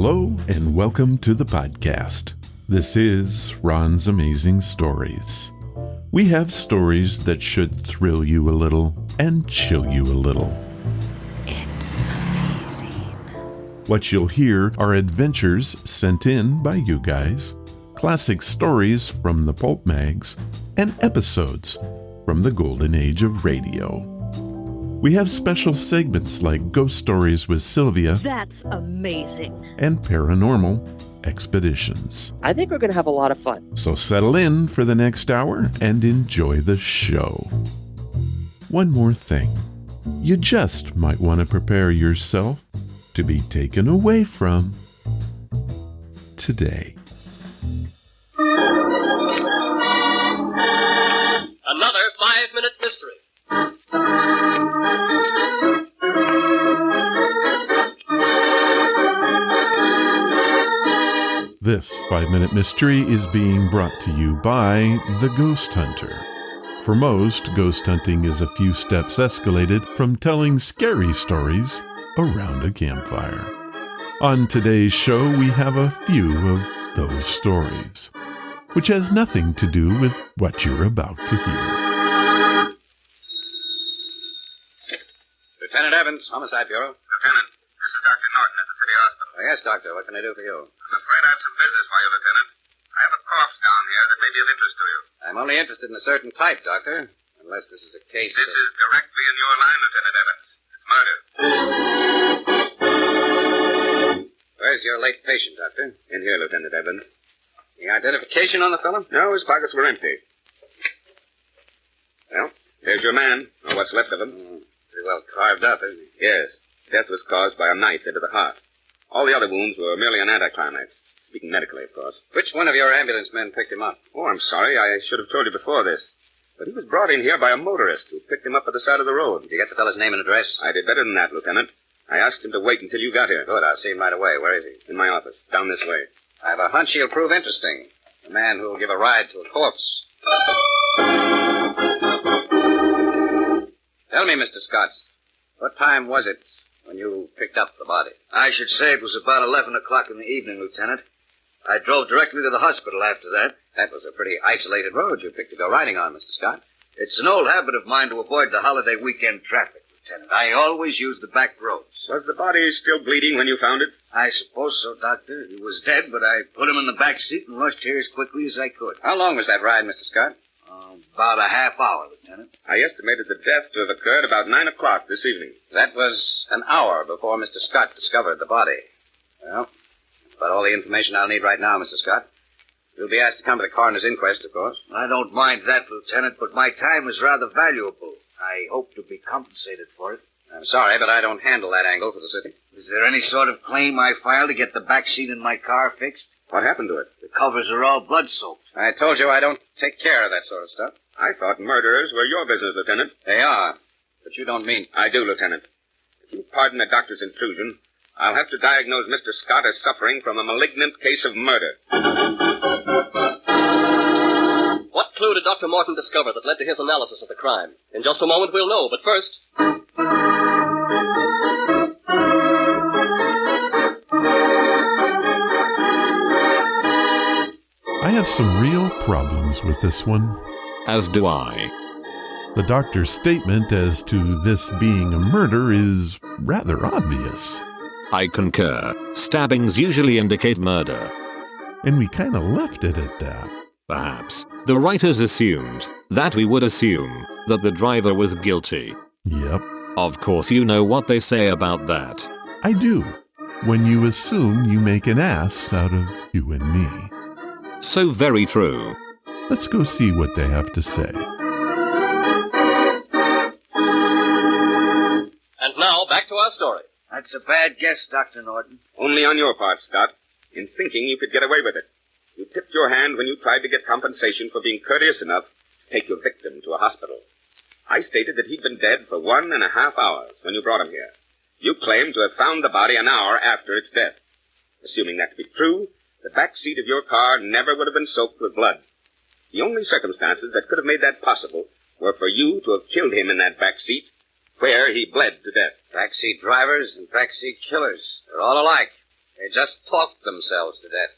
Hello and welcome to the podcast. This is Ron's Amazing Stories. We have stories that should thrill you a little and chill you a little. It's amazing. What you'll hear are adventures sent in by you guys, classic stories from the pulp mags, and episodes from the golden age of radio. We have special segments like Ghost Stories with Sylvia. That's amazing. And Paranormal Expeditions. I think we're going to have a lot of fun. So settle in for the next hour and enjoy the show. One more thing. You just might want to prepare yourself to be taken away from today. Another 5-minute mystery. This 5-minute mystery is being brought to you by The Ghost Hunter. For most, ghost hunting is a few steps escalated from telling scary stories around a campfire. On today's show, we have a few of those stories, which has nothing to do with what you're about to hear. Lieutenant Evans, Homicide Bureau. Lieutenant, this is Dr. Norton at the city hospital. Yes, Doctor. What can I do for you? I'm afraid I have some business for you, Lieutenant. I have a corpse down here that may be of interest to you. I'm only interested in a certain type, Doctor. Unless this is a case This is directly in your line, Lieutenant Evans. It's murder. Where's your late patient, Doctor? In here, Lieutenant Evans. Any identification on the fellow? No, his pockets were empty. Well, there's your man, or what's left of him. Pretty well carved up, isn't he? Yes. Death was caused by a knife into the heart. All the other wounds were merely an anticlimax. Speaking medically, of course. Which one of your ambulance men picked him up? Oh, I'm sorry. I should have told you before this. But he was brought in here by a motorist who picked him up at the side of the road. Did you get the fellow's name and address? I did better than that, Lieutenant. I asked him to wait until you got here. Good. I'll see him right away. Where is he? In my office. Down this way. I have a hunch he'll prove interesting. A man who'll give a ride to a corpse. Tell me, Mr. Scott, what time was it when you picked up the body? I should say it was about 11 o'clock in the evening, Lieutenant. I drove directly to the hospital after that. That was a pretty isolated road you picked to go riding on, Mr. Scott. It's an old habit of mine to avoid the holiday weekend traffic, Lieutenant. I always use the back roads. Was the body still bleeding when you found it? I suppose so, Doctor. He was dead, but I put him in the back seat and rushed here as quickly as I could. How long was that ride, Mr. Scott? About a half hour, Lieutenant. I estimated the death to have occurred about 9 o'clock this evening. That was an hour before Mr. Scott discovered the body. Well, that's about all the information I'll need right now, Mr. Scott. You'll be asked to come to the coroner's inquest, of course. I don't mind that, Lieutenant, but my time is rather valuable. I hope to be compensated for it. I'm sorry, but I don't handle that angle for the city. Is there any sort of claim I filed to get the back seat in my car fixed? What happened to it? The covers are all blood-soaked. I told you I don't take care of that sort of stuff. I thought murderers were your business, Lieutenant. They are, but you don't mean... I do, Lieutenant. If you pardon the doctor's intrusion, I'll have to diagnose Mr. Scott as suffering from a malignant case of murder. What clue did Dr. Morton discover that led to his analysis of the crime? In just a moment we'll know, but first... I have some real problems with this one. As do I. The doctor's statement as to this being a murder is rather obvious. I concur. Stabbings usually indicate murder. And we kind of left it at that. Perhaps. The writers assumed that we would assume that the driver was guilty. Yep. Of course you know what they say about that. I do. When you assume, you make an ass out of you and me. So very true. Let's go see what they have to say. And now, back to our story. That's a bad guess, Dr. Norton. Only on your part, Scott. In thinking you could get away with it. You tipped your hand when you tried to get compensation for being courteous enough to take your victim to a hospital. I stated that he'd been dead for 1.5 hours when you brought him here. You claimed to have found the body an hour after its death. Assuming that to be true, the back seat of your car never would have been soaked with blood. The only circumstances that could have made that possible were for you to have killed him in that back seat, where he bled to death. Backseat drivers and backseat killers. They're all alike. They just talked themselves to death.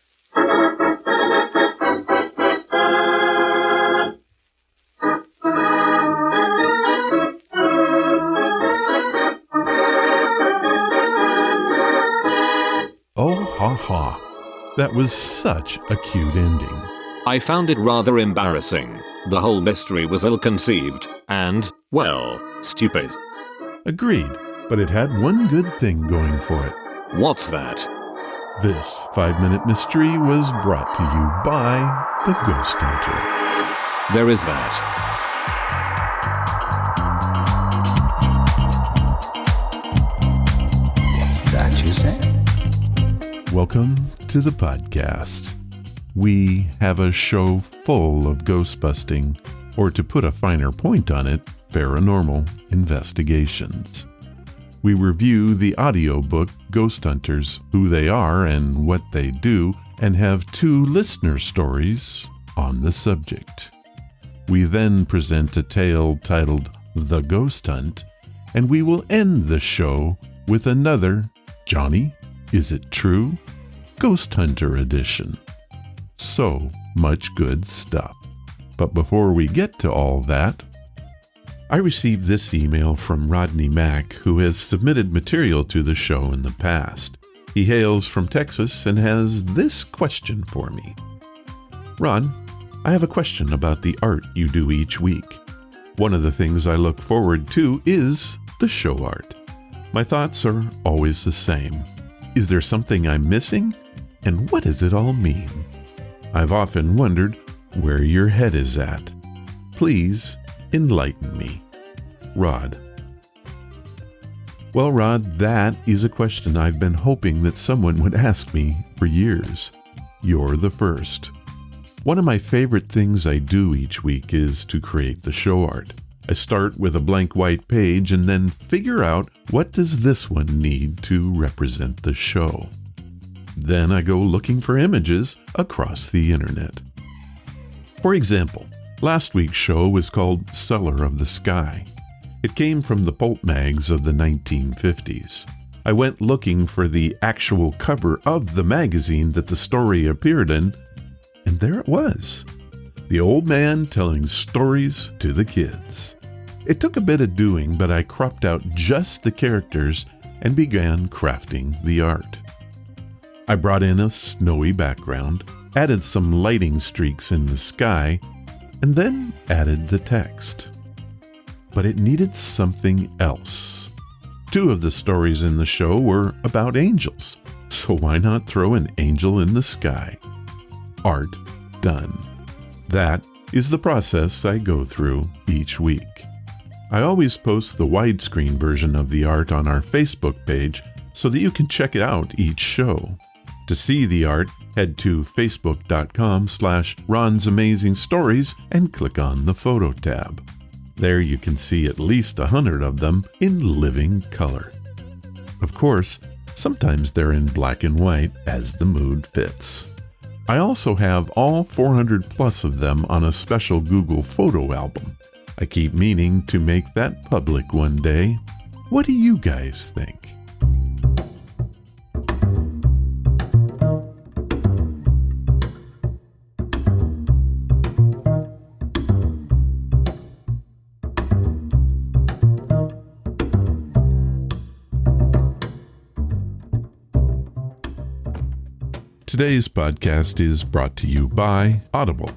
Oh, ha ha. That was such a cute ending. I found it rather embarrassing. The whole mystery was ill-conceived and, well, stupid. Agreed, but it had one good thing going for it. What's that? This 5-minute mystery was brought to you by The Ghost Hunter. There is that. What's that you said? Welcome to the podcast. We have a show full of ghost busting, or to put a finer point on it, paranormal investigations. We review the audiobook Ghost Hunters, Who They Are and What They Do, and have 2 listener stories on the subject. We then present a tale titled The Ghost Hunt, and we will end the show with another Johnny, Is It True? Ghost Hunter edition. So much good stuff. But before we get to all that, I received this email from Rodney Mack, who has submitted material to the show in the past. He hails from Texas and has this question for me. Ron, I have a question about the art you do each week. One of the things I look forward to is the show art. My thoughts are always the same. Is there something I'm missing? And what does it all mean? I've often wondered where your head is at. Please enlighten me. Rod. Well, Rod, that is a question I've been hoping that someone would ask me for years. You're the first. One of my favorite things I do each week is to create the show art. I start with a blank white page and then figure out what does this one need to represent the show. Then I go looking for images across the internet. For example, last week's show was called Cellar of the Sky. It came from the pulp mags of the 1950s. I went looking for the actual cover of the magazine that the story appeared in, and there it was. The old man telling stories to the kids. It took a bit of doing, but I cropped out just the characters and began crafting the art. I brought in a snowy background, added some lighting streaks in the sky, and then added the text. But it needed something else. 2 of the stories in the show were about angels, so why not throw an angel in the sky? Art done. That is the process I go through each week. I always post the widescreen version of the art on our Facebook page so that you can check it out each show. To see the art, head to facebook.com/Ron's Amazing Stories and click on the photo tab. There you can see at least 100 of them in living color. Of course, sometimes they're in black and white as the mood fits. I also have all 400 plus of them on a special Google photo album. I keep meaning to make that public one day. What do you guys think? Today's podcast is brought to you by Audible.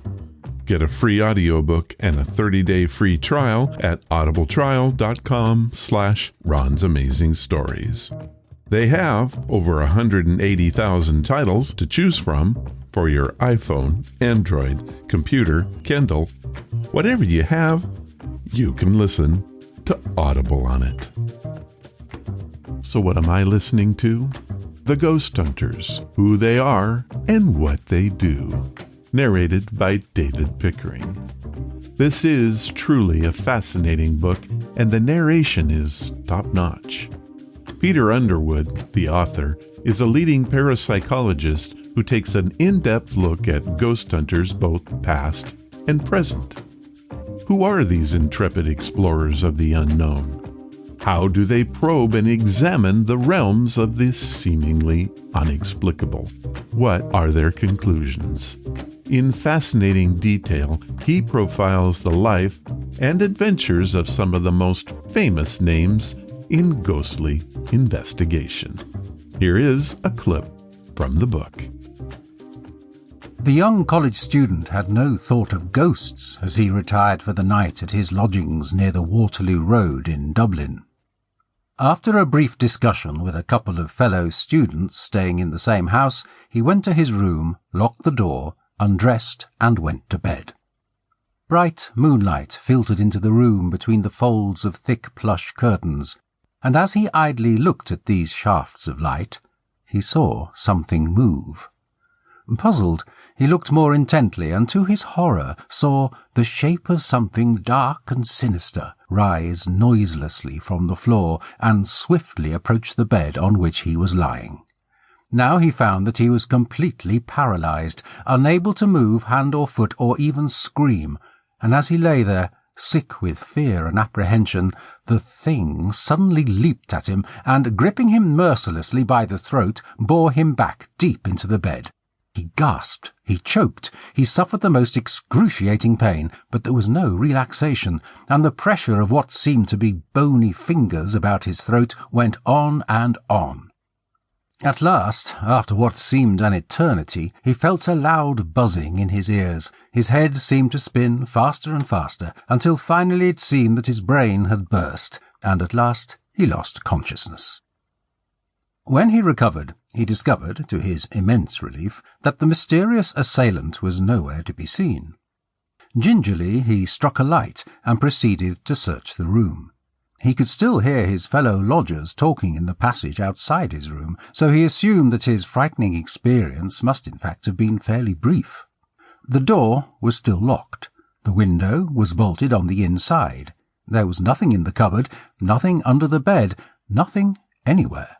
Get a free audiobook and a 30-day free trial at audibletrial.com/Ron's Amazing Stories. They have over 180,000 titles to choose from for your iPhone, Android, computer, Kindle. Whatever you have, you can listen to Audible on it. So what am I listening to? The Ghost Hunters, Who They Are and What They Do. Narrated by David Pickering. This is truly a fascinating book, and the narration is top-notch. Peter Underwood, the author, is a leading parapsychologist who takes an in-depth look at ghost hunters both past and present. Who are these intrepid explorers of the unknown? How do they probe and examine the realms of the seemingly inexplicable? What are their conclusions? In fascinating detail, he profiles the life and adventures of some of the most famous names in ghostly investigation. Here is a clip from the book. The young college student had no thought of ghosts as he retired for the night at his lodgings near the Waterloo Road in Dublin. After a brief discussion with a couple of fellow students staying in the same house, he went to his room, locked the door, undressed, and went to bed. Bright moonlight filtered into the room between the folds of thick plush curtains, and as he idly looked at these shafts of light, he saw something move. Puzzled, he looked more intently, and to his horror saw the shape of something dark and sinister rise noiselessly from the floor and swiftly approach the bed on which he was lying. Now he found that he was completely paralyzed, unable to move hand or foot or even scream, and as he lay there, sick with fear and apprehension, the thing suddenly leaped at him and, gripping him mercilessly by the throat, bore him back deep into the bed. He gasped, he choked, he suffered the most excruciating pain, but there was no relaxation, and the pressure of what seemed to be bony fingers about his throat went on and on. At last, after what seemed an eternity, he felt a loud buzzing in his ears. His head seemed to spin faster and faster, until finally it seemed that his brain had burst, and at last he lost consciousness. When he recovered, he discovered, to his immense relief, that the mysterious assailant was nowhere to be seen. Gingerly he struck a light and proceeded to search the room. He could still hear his fellow lodgers talking in the passage outside his room, so he assumed that his frightening experience must in fact have been fairly brief. The door was still locked. The window was bolted on the inside. There was nothing in the cupboard, nothing under the bed, nothing anywhere.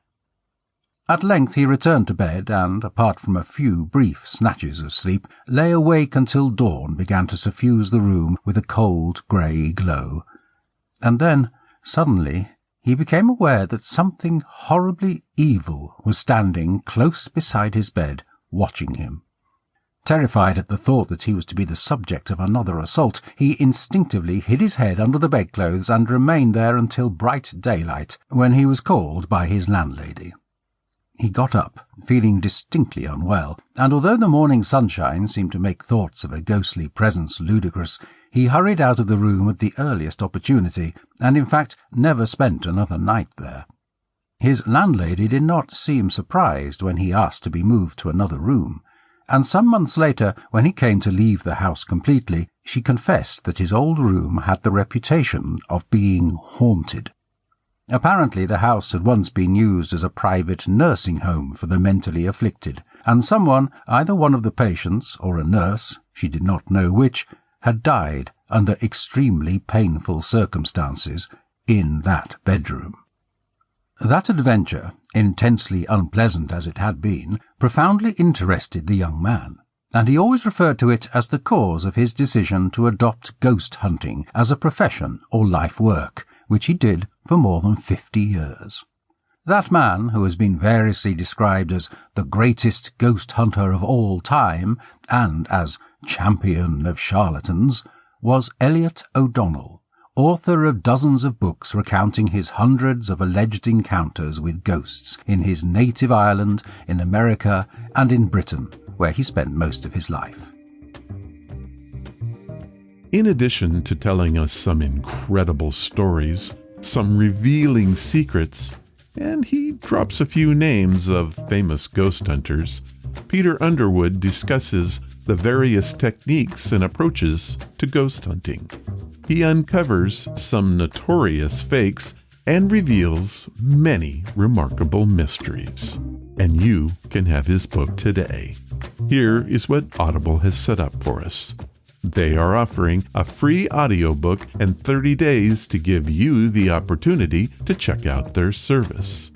At length he returned to bed and, apart from a few brief snatches of sleep, lay awake until dawn began to suffuse the room with a cold grey glow. And then, suddenly, he became aware that something horribly evil was standing close beside his bed, watching him. Terrified at the thought that he was to be the subject of another assault, he instinctively hid his head under the bedclothes and remained there until bright daylight, when he was called by his landlady. He got up, feeling distinctly unwell, and although the morning sunshine seemed to make thoughts of a ghostly presence ludicrous, he hurried out of the room at the earliest opportunity, and in fact never spent another night there. His landlady did not seem surprised when he asked to be moved to another room, and some months later, when he came to leave the house completely, she confessed that his old room had the reputation of being haunted. Apparently the house had once been used as a private nursing home for the mentally afflicted, and someone, either one of the patients or a nurse, she did not know which, had died under extremely painful circumstances in that bedroom. That adventure, intensely unpleasant as it had been, profoundly interested the young man, and he always referred to it as the cause of his decision to adopt ghost hunting as a profession or life work, which he did for more than 50 years. That man, who has been variously described as the greatest ghost hunter of all time and as champion of charlatans, was Elliot O'Donnell, author of dozens of books recounting his hundreds of alleged encounters with ghosts in his native Ireland, in America, and in Britain, where he spent most of his life. In addition to telling us some incredible stories, some revealing secrets, and he drops a few names of famous ghost hunters, Peter Underwood discusses the various techniques and approaches to ghost hunting. He uncovers some notorious fakes and reveals many remarkable mysteries. And you can have his book today. Here is what Audible has set up for us. They are offering a free audiobook and 30 days to give you the opportunity to check out their service.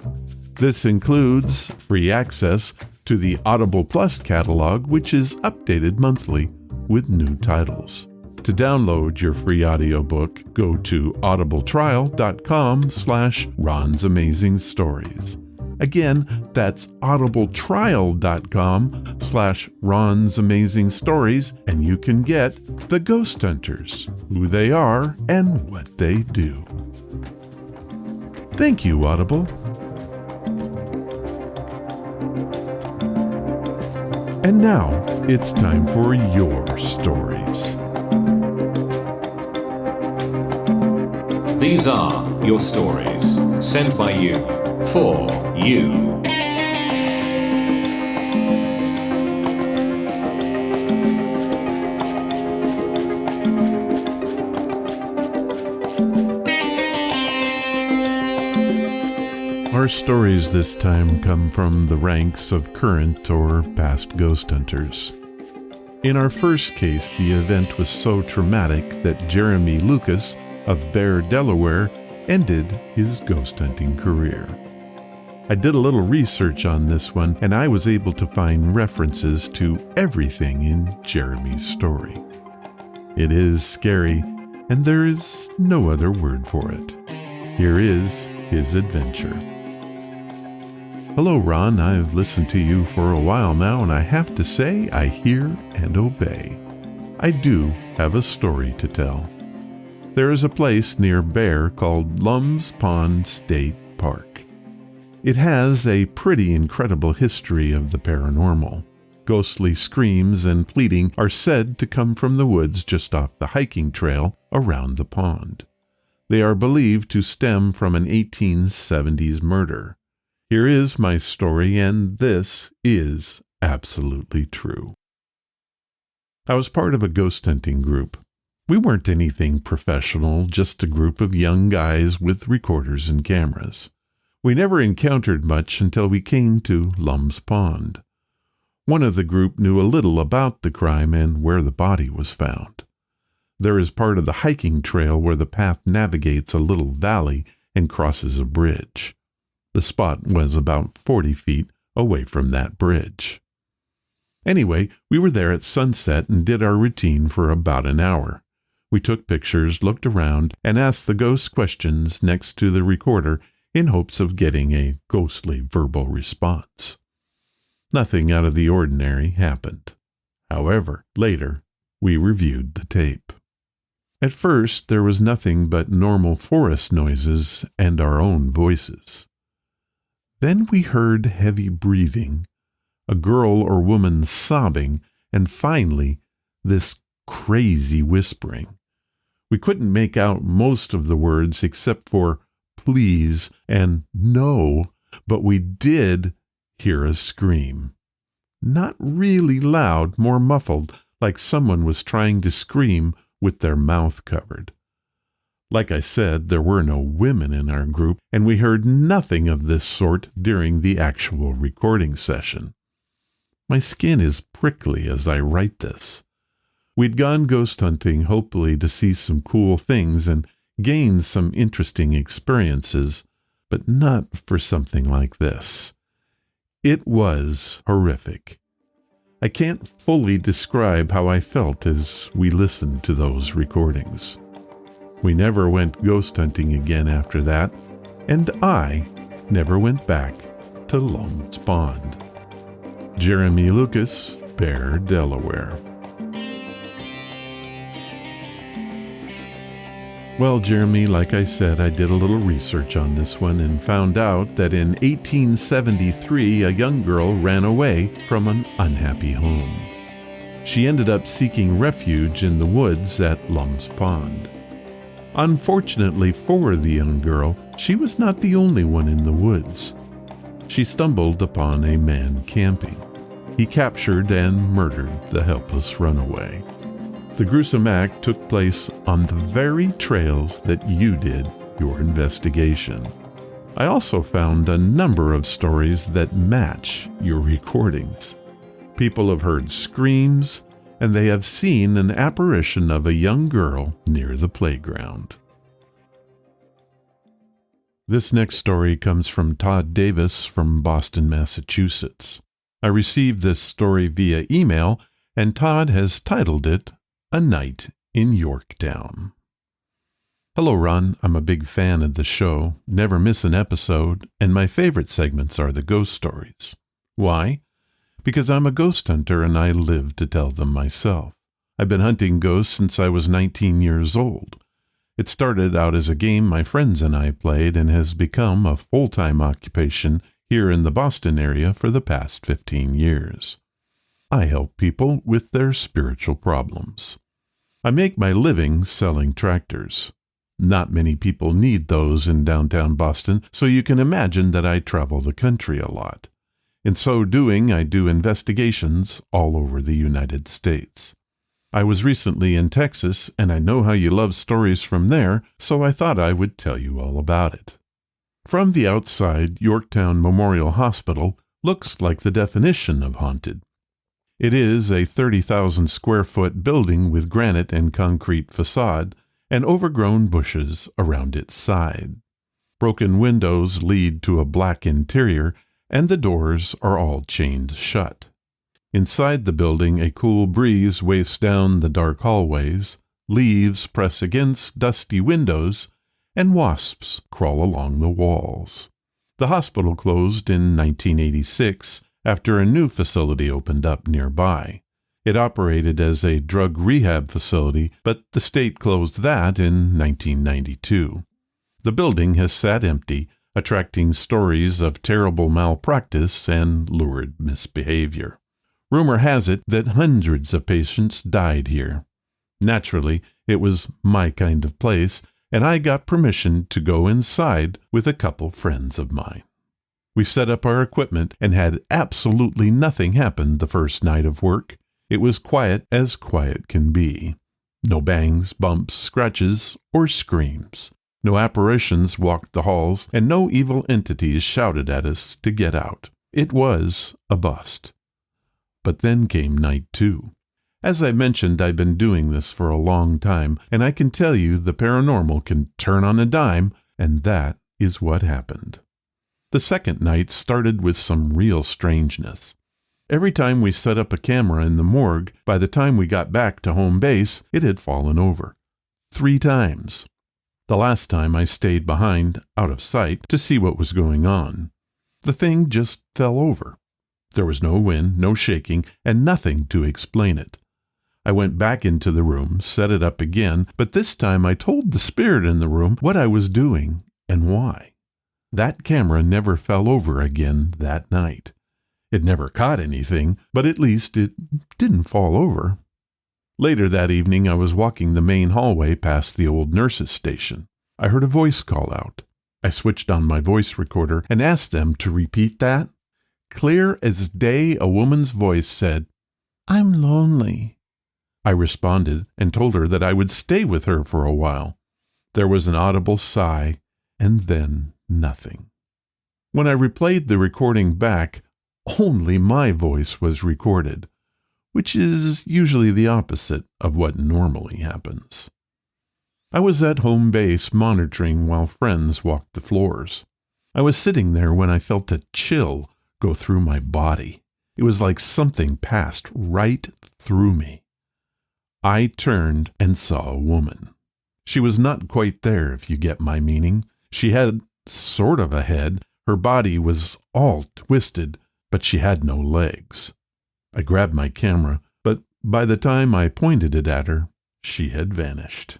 This includes free access to the Audible Plus catalog, which is updated monthly with new titles. To download your free audiobook, go to audibletrial.com/Ron's Amazing Stories. Again, that's audibletrial.com/Ron's Amazing Stories, and you can get The Ghost Hunters, who they are and what they do. Thank you, Audible. And now, it's time for your stories. These are your stories, sent by you, for you. Our stories this time come from the ranks of current or past ghost hunters. In our first case, the event was so traumatic that Jeremy Lucas of Bear, Delaware, ended his ghost hunting career. I did a little research on this one, and I was able to find references to everything in Jeremy's story. It is scary, and there is no other word for it. Here is his adventure. Hello, Ron. I've listened to you for a while now, and I have to say I hear and obey. I do have a story to tell. There is a place near Bear called Lum's Pond State Park. It has a pretty incredible history of the paranormal. Ghostly screams and pleading are said to come from the woods just off the hiking trail around the pond. They are believed to stem from an 1870s murder. Here is my story, and this is absolutely true. I was part of a ghost hunting group. We weren't anything professional, just a group of young guys with recorders and cameras. We never encountered much until we came to Lum's Pond. One of the group knew a little about the crime and where the body was found. There is part of the hiking trail where the path navigates a little valley and crosses a bridge. The spot was about 40 feet away from that bridge. Anyway, we were there at sunset and did our routine for about an hour. We took pictures, looked around, and asked the ghost questions next to the recorder in hopes of getting a ghostly verbal response. Nothing out of the ordinary happened. However, later, we reviewed the tape. At first, there was nothing but normal forest noises and our own voices. Then we heard heavy breathing, a girl or woman sobbing, and finally, this crazy whispering. We couldn't make out most of the words except for please and no, but we did hear a scream. Not really loud, more muffled, like someone was trying to scream with their mouth covered. Like I said, there were no women in our group, and we heard nothing of this sort during the actual recording session. My skin is prickly as I write this. We'd gone ghost hunting hopefully to see some cool things and gain some interesting experiences, but not for something like this. It was horrific. I can't fully describe how I felt as we listened to those recordings. We never went ghost hunting again after that, and I never went back to Lum's Pond. Jeremy Lucas, Bear, Delaware. Well, Jeremy, like I said, I did a little research on this one and found out that in 1873, a young girl ran away from an unhappy home. She ended up seeking refuge in the woods at Lum's Pond. Unfortunately for the young girl, she was not the only one in the woods. She stumbled upon a man camping. He captured and murdered the helpless runaway. The gruesome act took place on the very trails that you did your investigation. I also found a number of stories that match your recordings. People have heard screams, and they have seen an apparition of a young girl near the playground. This next story comes from Todd Davis from Boston, Massachusetts. I received this story via email, and Todd has titled it, A Night in Yorktown. Hello, Ron. I'm a big fan of the show, never miss an episode, and my favorite segments are the ghost stories. Why? Because I'm a ghost hunter and I live to tell them myself. I've been hunting ghosts since I was 19 years old. It started out as a game my friends and I played and has become a full-time occupation here in the Boston area for the past 15 years. I help people with their spiritual problems. I make my living selling tractors. Not many people need those in downtown Boston, so you can imagine that I travel the country a lot. In so doing, I do investigations all over the United States. I was recently in Texas, and I know how you love stories from there, so I thought I would tell you all about it. From the outside, Yorktown Memorial Hospital looks like the definition of haunted. It is a 30,000 square foot building with granite and concrete facade and overgrown bushes around its side. Broken windows lead to a black interior, and the doors are all chained shut. Inside the building, a cool breeze wafts down the dark hallways, leaves press against dusty windows, and wasps crawl along the walls. The hospital closed in 1986 after a new facility opened up nearby. It operated as a drug rehab facility, but the state closed that in 1992. The building has sat empty, attracting stories of terrible malpractice and lurid misbehavior. Rumor has it that hundreds of patients died here. Naturally, it was my kind of place, and I got permission to go inside with a couple friends of mine. We set up our equipment and had absolutely nothing happen the first night of work. It was quiet as quiet can be. No bangs, bumps, scratches, or screams. No apparitions walked the halls, and no evil entities shouted at us to get out. It was a bust. But then came night 2. As I mentioned, I've been doing this for a long time, and I can tell you the paranormal can turn on a dime, and that is what happened. The second night started with some real strangeness. Every time we set up a camera in the morgue, by the time we got back to home base, it had fallen over. 3 times. The last time I stayed behind, out of sight, to see what was going on. The thing just fell over. There was no wind, no shaking, and nothing to explain it. I went back into the room, set it up again, but this time I told the spirit in the room what I was doing and why. That camera never fell over again that night. It never caught anything, but at least it didn't fall over. Later that evening, I was walking the main hallway past the old nurse's station. I heard a voice call out. I switched on my voice recorder and asked them to repeat that. Clear as day, a woman's voice said, "I'm lonely." I responded and told her that I would stay with her for a while. There was an audible sigh, and then nothing. When I replayed the recording back, only my voice was recorded, which is usually the opposite of what normally happens. I was at home base monitoring while friends walked the floors. I was sitting there when I felt a chill go through my body. It was like something passed right through me. I turned and saw a woman. She was not quite there, if you get my meaning. She had sort of a head. Her body was all twisted, but she had no legs. I grabbed my camera, but by the time I pointed it at her, she had vanished.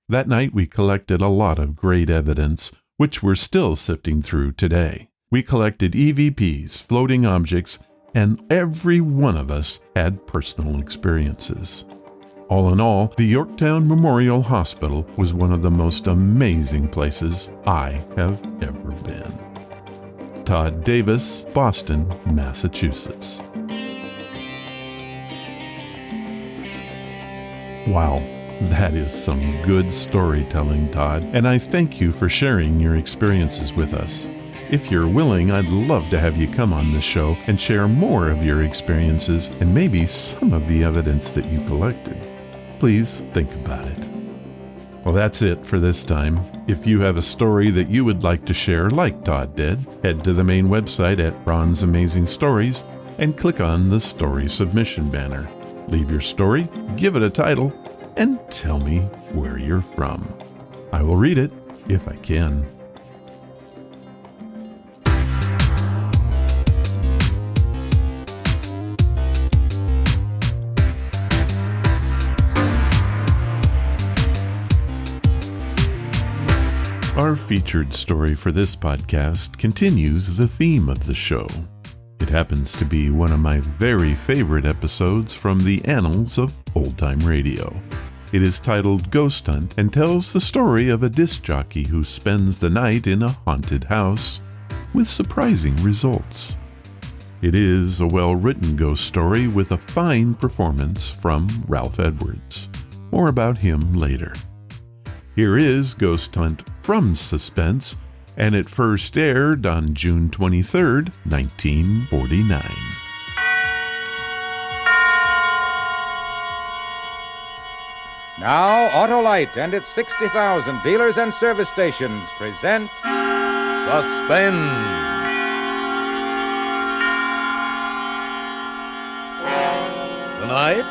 That night we collected a lot of great evidence, which we're still sifting through today. We collected EVPs, floating objects, and every one of us had personal experiences. All in all, the Yorktown Memorial Hospital was one of the most amazing places I have ever been. Todd Davis, Boston, Massachusetts. Wow, that is some good storytelling, Todd, and I thank you for sharing your experiences with us. If you're willing, I'd love to have you come on the show and share more of your experiences and maybe some of the evidence that you collected. Please think about it. Well, that's it for this time. If you have a story that you would like to share like Todd did, head to the main website at Ron's Amazing Stories and click on the story submission banner. Leave your story, give it a title, and tell me where you're from. I will read it if I can. Our featured story for this podcast continues the theme of the show. It happens to be one of my very favorite episodes from the annals of old-time radio. It is titled Ghost Hunt and tells the story of a disc jockey who spends the night in a haunted house with surprising results. It is a well-written ghost story with a fine performance from Ralph Edwards. More about him later. Here is Ghost Hunt from Suspense, and it first aired on June 23rd, 1949. Now, Autolite and its 60,000 dealers and service stations present Suspense. Tonight,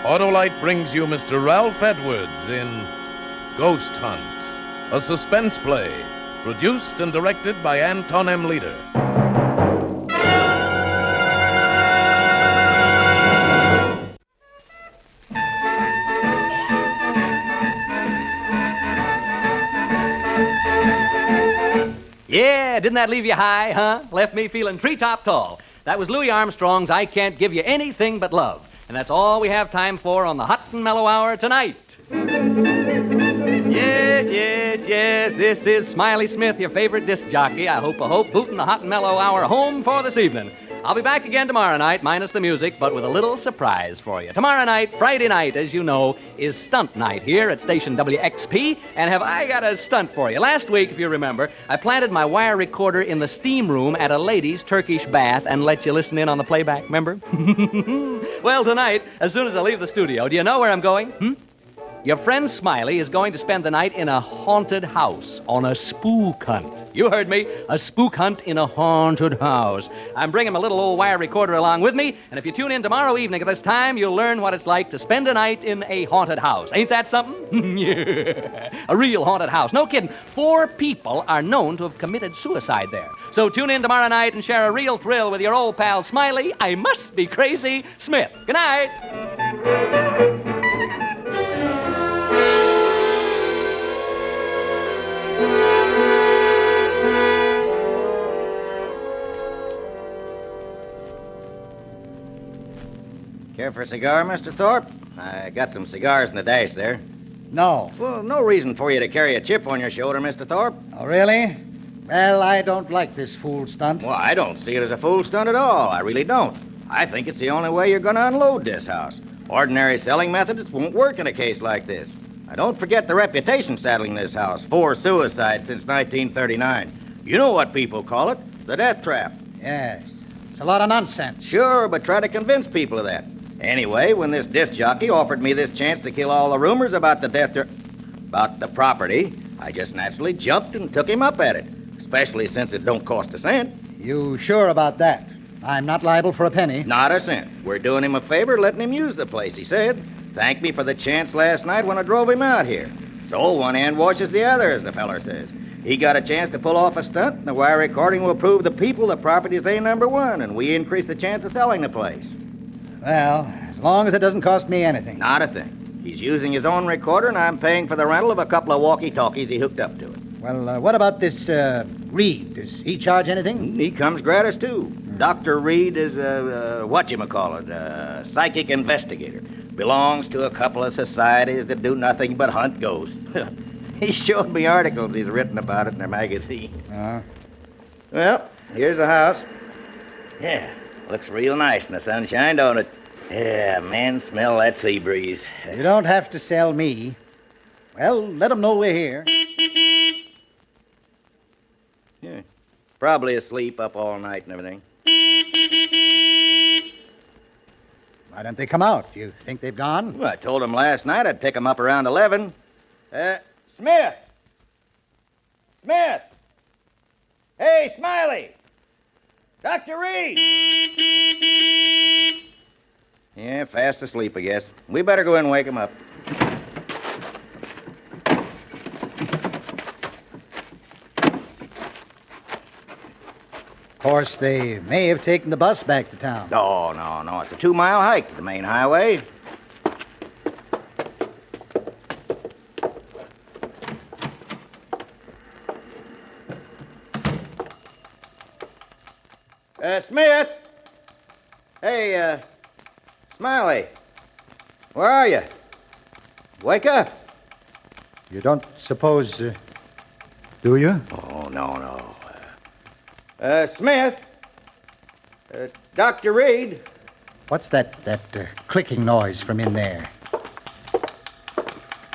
Autolite brings you Mr. Ralph Edwards in Ghost Hunt, a suspense play produced and directed by Anton M. Leader. Yeah, didn't that leave you high, huh? Left me feeling treetop tall. That was Louis Armstrong's I Can't Give You Anything But Love. And that's all we have time for on the Hot and Mellow Hour tonight. Yes, this is Smiley Smith, your favorite disc jockey. I hope booting the Hot and Mellow Hour home for this evening. I'll be back again tomorrow night, minus the music, but with a little surprise for you. Tomorrow night, Friday night, as you know, is stunt night here at station WXP, and have I got a stunt for you. Last week, if you remember, I planted my wire recorder in the steam room at a lady's Turkish bath and let you listen in on the playback, remember? Well, tonight, as soon as I leave the studio, do you know where I'm going? Your friend Smiley is going to spend the night in a haunted house on a spook hunt. You heard me, a spook hunt in a haunted house. I'm bringing my little old wire recorder along with me, and if you tune in tomorrow evening at this time, you'll learn what it's like to spend a night in a haunted house. Ain't that something? Yeah, a real haunted house. No kidding. 4 people are known to have committed suicide there. So tune in tomorrow night and share a real thrill with your old pal Smiley, I must be crazy, Smith. Good night. Care for a cigar, Mr. Thorpe? I got some cigars in the dash there. No. Well, no reason for you to carry a chip on your shoulder, Mr. Thorpe. Oh, really? Well, I don't like this fool stunt. Well, I don't see it as a fool stunt at all. I really don't. I think it's the only way you're going to unload this house. Ordinary selling methods won't work in a case like this. Now, don't forget the reputation saddling this house. 4 suicides since 1939. You know what people call it. The death trap. Yes. It's a lot of nonsense. Sure, but try to convince people of that. Anyway, when this disc jockey offered me this chance to kill all the rumors about about the property, I just naturally jumped and took him up at it, especially since it don't cost a cent. You sure about that? I'm not liable for a penny. Not a cent. We're doing him a favor letting him use the place, he said. Thanked me for the chance last night when I drove him out here. So one hand washes the other, as the feller says. He got a chance to pull off a stunt, and the wire recording will prove the people the property is A1, and we increase the chance of selling the place. Well, as long as it doesn't cost me anything. Not a thing. He's using his own recorder, and I'm paying for the rental of a couple of walkie-talkies he hooked up to it. Well, what about this, Reed? Does he charge anything? He comes gratis, too. Dr. Reed is a psychic investigator. Belongs to a couple of societies that do nothing but hunt ghosts. He showed me articles he's written about it in their magazines. Well, here's the house. Yeah, looks real nice in the sunshine, don't it? Yeah, man, smell that sea breeze. You don't have to sell me. Well, let them know we're here. Yeah, probably asleep up all night and everything. Why don't they come out? Do you think they've gone? Well, I told them last night I'd pick them up around 11. Smith! Smith! Hey, Smiley! Dr. Reed! Yeah, fast asleep, I guess. We better go in and wake him up. course, they may have taken the bus back to town. No, no, no. It's a 2-mile hike to the main highway. Smith! Hey, Smiley. Where are you? Wake up. You don't suppose, do you? Oh, no. Smith. Dr. Reed. What's that clicking noise from in there?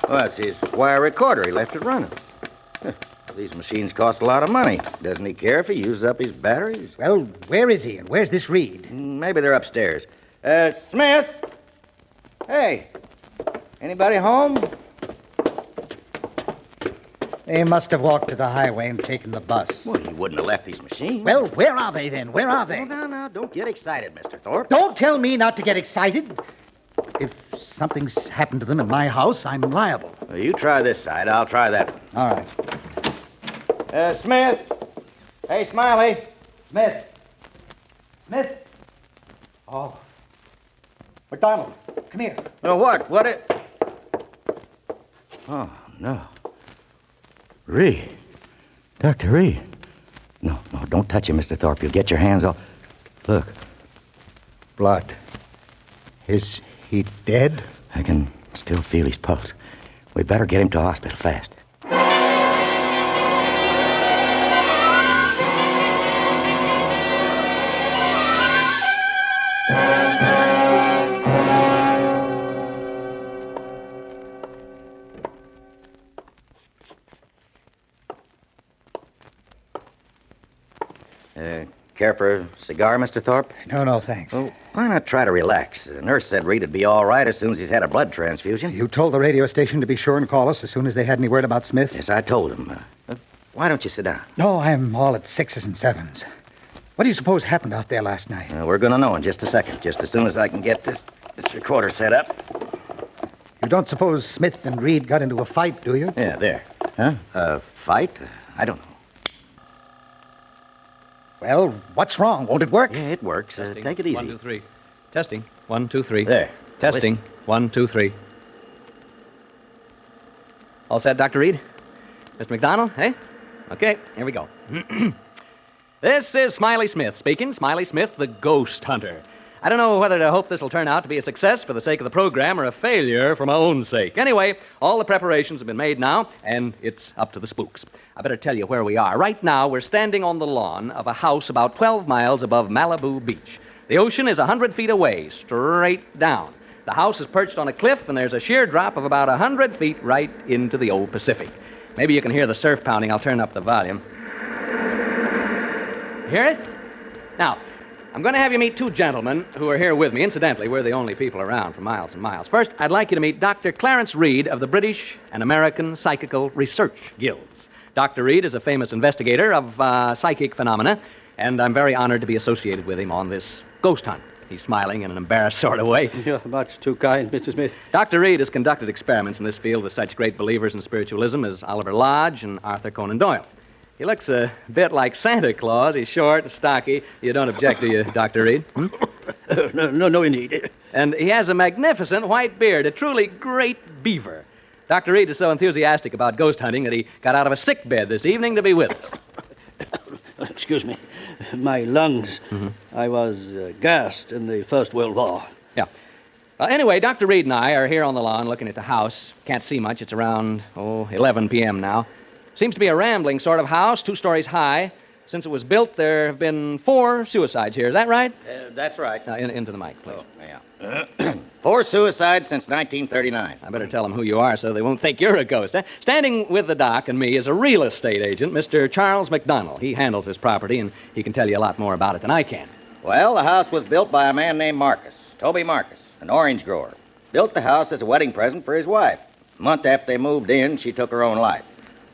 Well, it's his wire recorder. He left it running. These machines cost a lot of money. Doesn't he care if he uses up his batteries? Well, where is he, and where's this Reed? Maybe they're upstairs. Smith! Hey, anybody home? They must have walked to the highway and taken the bus. Well, he wouldn't have left these machines. Well, where are they, then? Where are they? No, don't get excited, Mr. Thorpe. Don't tell me not to get excited. If something's happened to them in my house, I'm liable. Well, you try this side. I'll try that one. All right. Smith. Hey, Smiley. Smith. Smith. Oh. McDonald, come here. No, what? What it? Oh, no. Reed. Dr. Reed. No, don't touch him, Mr. Thorpe. You'll get your hands off. Look. Blood. Is he dead? I can still feel his pulse. We better get him to a hospital fast. Care for a cigar, Mr. Thorpe? No, thanks. Well, why not try to relax? The nurse said Reed would be all right as soon as he's had a blood transfusion. You told the radio station to be sure and call us as soon as they had any word about Smith? Yes, I told him. Why don't you sit down? No, I'm all at 6s and 7s. What do you suppose happened out there last night? We're going to know in just a second, just as soon as I can get this recorder set up. You don't suppose Smith and Reed got into a fight, do you? Yeah, there. Huh? A fight? I don't know. Well, what's wrong? Won't it work? Yeah, it works. Take it easy. 1, 2, 3. Testing. 1, 2, 3. There. Testing. Listen. 1, 2, 3. All set, Dr. Reed? Mr. McDonald, eh? Okay, here we go. This is Smiley Smith speaking. Smiley Smith, the ghost hunter. I don't know whether to hope this will turn out to be a success for the sake of the program or a failure for my own sake. Anyway, all the preparations have been made now, and it's up to the spooks. I better tell you where we are. Right now, we're standing on the lawn of a house about 12 miles above Malibu Beach. The ocean is 100 feet away, straight down. The house is perched on a cliff, and there's a sheer drop of about 100 feet right into the old Pacific. Maybe you can hear the surf pounding. I'll turn up the volume. Hear it? Now, I'm going to have you meet two gentlemen who are here with me. Incidentally, we're the only people around for miles and miles. First, I'd like you to meet Dr. Clarence Reed of the British and American Psychical Research Guilds. Dr. Reed is a famous investigator of psychic phenomena, and I'm very honored to be associated with him on this ghost hunt. He's smiling in an embarrassed sort of way. You're much too kind, Mr. Smith. Dr. Reed has conducted experiments in this field with such great believers in spiritualism as Oliver Lodge and Arthur Conan Doyle. He looks a bit like Santa Claus. He's short and stocky. You don't object, do you, Dr. Reed? No, indeed. And he has a magnificent white beard, a truly great beaver. Dr. Reed is so enthusiastic about ghost hunting that he got out of a sick bed this evening to be with us. Excuse me. My lungs. I was gassed in the First World War. Yeah. Anyway, Dr. Reed and I are here on the lawn looking at the house. Can't see much. It's around, 11 p.m. now. Seems to be a rambling sort of house, 2 stories high. Since it was built, there have been 4 suicides here. Is that right? That's right. Into the mic, please. Oh, yeah. 4 suicides since 1939. I better tell them who you are so they won't think you're a ghost. Standing with the doc and me is a real estate agent, Mr. Charles McDonald. He handles this property, and he can tell you a lot more about it than I can. Well, the house was built by a man named Marcus, Toby Marcus, an orange grower. Built the house as a wedding present for his wife. A month after they moved in, she took her own life.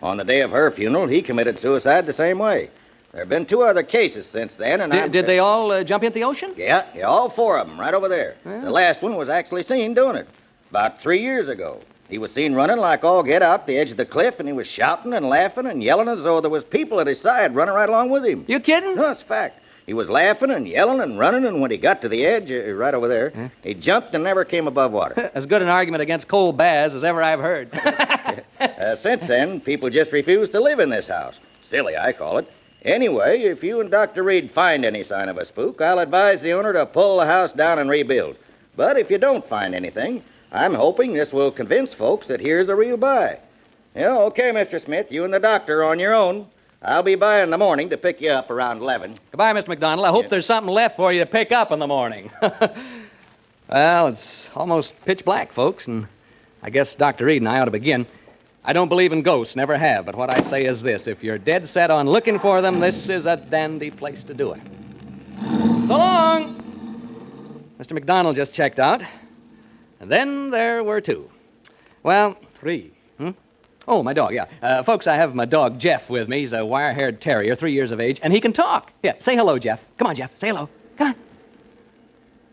On the day of her funeral, he committed suicide the same way. There have been 2 other cases since then, and Did they all jump into the ocean? Yeah, all 4 of them, right over there. Yeah. The last one was actually seen doing it, about 3 years ago. He was seen running like all get out the edge of the cliff, and he was shouting and laughing and yelling as though there was people at his side running right along with him. You kidding? No, it's a fact. He was laughing and yelling and running, and when he got to the edge, right over there, he jumped and never came above water. As good an argument against coal baths as ever I've heard. Since then, people just refuse to live in this house. Silly, I call it. Anyway, if you and Dr. Reed find any sign of a spook, I'll advise the owner to pull the house down and rebuild. But if you don't find anything, I'm hoping this will convince folks that here's a real buy. Yeah, okay, Mr. Smith, you and the doctor are on your own. I'll be by in the morning to pick you up around 11. Goodbye, Mr. McDonald. I hope there's something left for you to pick up in the morning. Well, it's almost pitch black, folks, and I guess Dr. Reed and I ought to begin. I don't believe in ghosts, never have, but what I say is this. If you're dead set on looking for them, this is a dandy place to do it. So long! Mr. McDonald just checked out. And then there were two. Well, three. Oh, my dog, yeah. Folks, I have my dog, Jeff, with me. He's a wire-haired terrier, 3 years of age, and he can talk. Yeah, say hello, Jeff. Come on, Jeff, say hello. Come on.